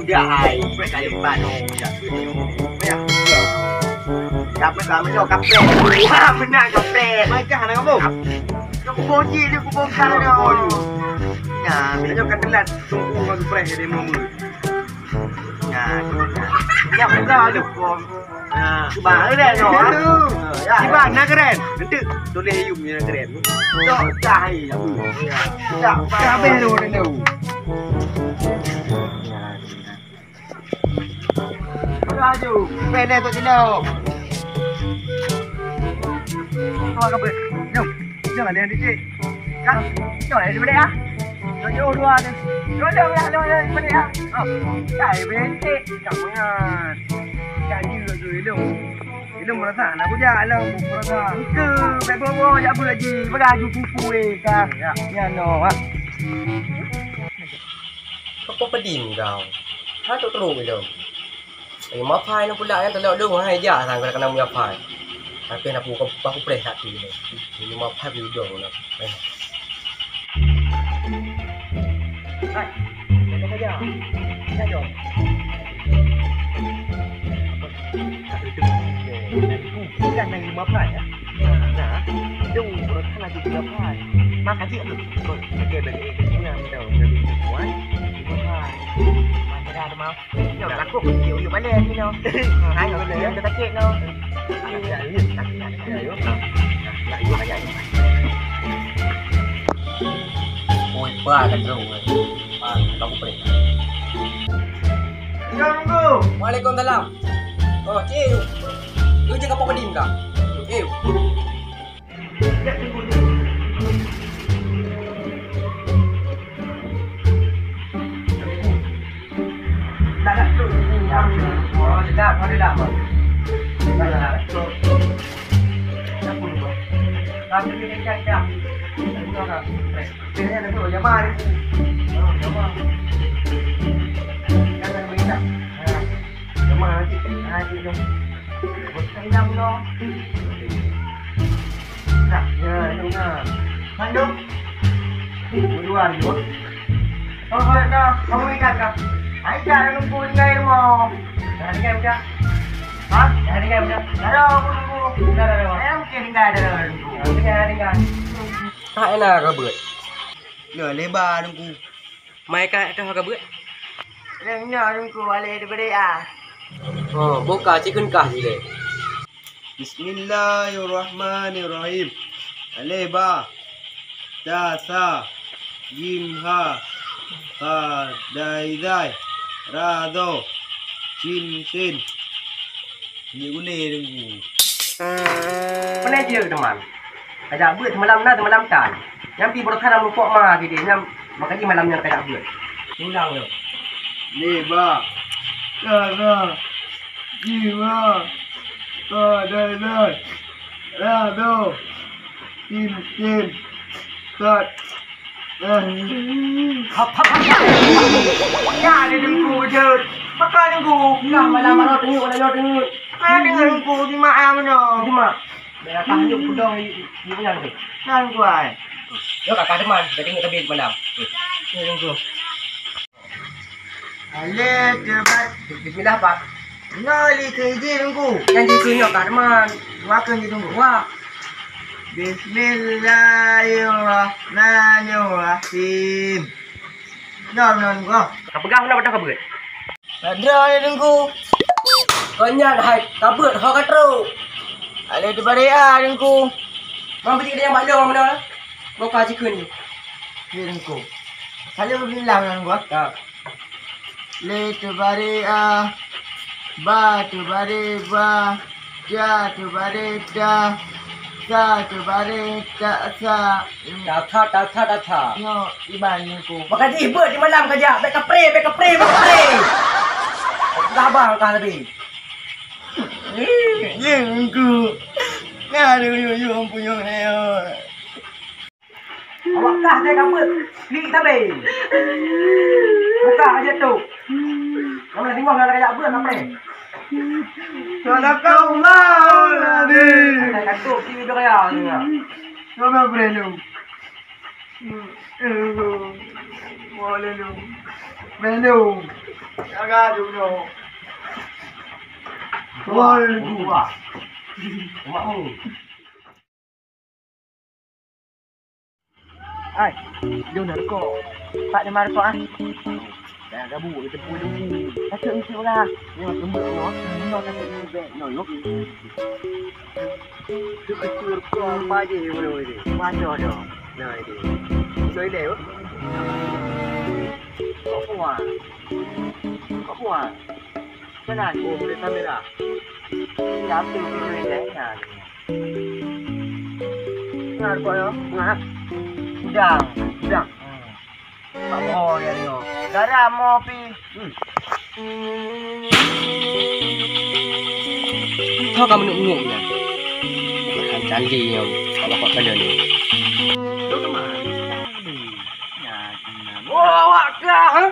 dia hai. Mereka lipat no. Ya. Ya. Cặp mấy cả mấy đồ cặp bè. Wah, benar cặp bè. Mereka anak kamu. Kamu boji dia aku bongkar dia. Ya, bila kau telat tunggu kau fresh dia mau. Ya, ya buka dia kau. Bah dia no. Si bah nak keren. Nanti boleh yum ni keren. Tak cahai apa. Tak cahai tu dia tu. Raju, pendek tu jelau. Thôi các bạn, nhung, nhung ở đây đi chị. Cắt, nhỏ này đi bên đây á. Rồi vô đua đi. Rồi đâu ra đâu bên đây á. Chạy bên chị, chẳng có chạy như là dưới đâu. Cái lồng nó thả nó có dài đâu, nó thả. Cứ bé bô dạ vừa gì, bác gà chú phu đi cả. Nhà nó á. ก็ปกติเราถ้าตัวตรงไปเลยไอ้มาพายนั่นพวกเราแต่เราเรื่องให้ยาทางกันนำยาพายแต่เป็นaku aku perih hati ni ini ma phay videoนะไปHai, kita kerja. Kita jom. Bukan main 5 pay ya. Nah, jom urut kan lagi 3 pay. Makan sih tu. Okey bagi punya kita lebih kuat. 5 pay. Mana ada mau. Jom aku kecilอยู่balik ni no. Hai ngồi lên để ta chết no. Ya, ya, ya, ya. Ya, ya, ya. Ôi ba kan rồi aku perih Tunggu. Waalaikumsalam oh ciu lu jaga apa pedim kah ciu Dah tu. Oh, dah, dah. Tapi dia cakap. Dia ada tu jamaah ni. Jamaah. Jangan minta. Jamaah nanti jom. Bukan jam no. Nak, ya, dengar. Manduk. Berdua ni. Oh, dah. Kamu ikat kah? Ai cara nunggu ngai mo. Dah ni kan dah. Ha? Dah ni kan dah. Dah nunggu. Dah. Em mungkin enggak ada nunggu. Dah. tak enak ke beut Nửa lebar nunggu. mai ka dah ke beut Nửa nunggu balik daripada ah. oh buka chicken kah je deh Bismillahirrahmanirrahim. Lebar. Da sa. Jim ha. Ha dai dai. Ra do. Chin sin. Ni gune nunggu. mana je teman ajak beut malam kan yang pi berkah dalam pok ma gitu yang makanya malamnya kayak beut ulang yo Lebar. Da. Jim ha. Ha dai dai. Ra do. Chin sin. Cut. Ya dia nunggu je. Makan nunggu. nah malam mana tengok Dengan nunggu di mak mana? di mak dah tajuk pudong ni punya tu Nan kuai. yo kakak teman kita tengok tabir malam ni tunggu Ale cepat. bismillah pak Ngali kerja nunggu. yang je tunjuk kat teman Makan je tunggu. wah Bismillahirrahmanirrahim. Nam nunggu. kau pegang nak pada beut Ada dia nunggu. konyan hai kabut ha katro Ale daripada nunggu. mang pergi kedai yang maklum mana buka chicken ni Dia nunggu. Kalau bilang nunggu. ha Le daripada ba daripada ba. Ja daripada da. Sa daripada da sa. tak tha Yo iban nunggu. makan di beut di malam kerja baik kapre sabar kau lebih Nunggu. Ngadu yo punya ni. awak kah dia kabut ni tabe buka aja tu kamu nak tengok nak kerja beut kapre Kalau kau mau nanti. kat tu TV dia ni Kau nak berelu. Boleh lu. Menu. Jaga dulu. Boleh lu. Makmu. Ai, dia nak kau. Pak dia marah kau ah. Dah gabu kita pun dulu. Kata itu lah. Ni macam mana? Ni nak ni be. No, look. Tu kecil kau baje dulu ini. Baca dah. Nah ini. Nói đều. Có quả. Có quả. Cái này gồm lên camera. Dám từ cái người đấy nhà. Ngar coi đó, ngar. Udang, udang. Apa dia ni? Garam mopi. Kau kamu nunggu ya. Bukan candinya kalau kau kena ni. Lu ke mana? Ya, oh, wakah. Ha?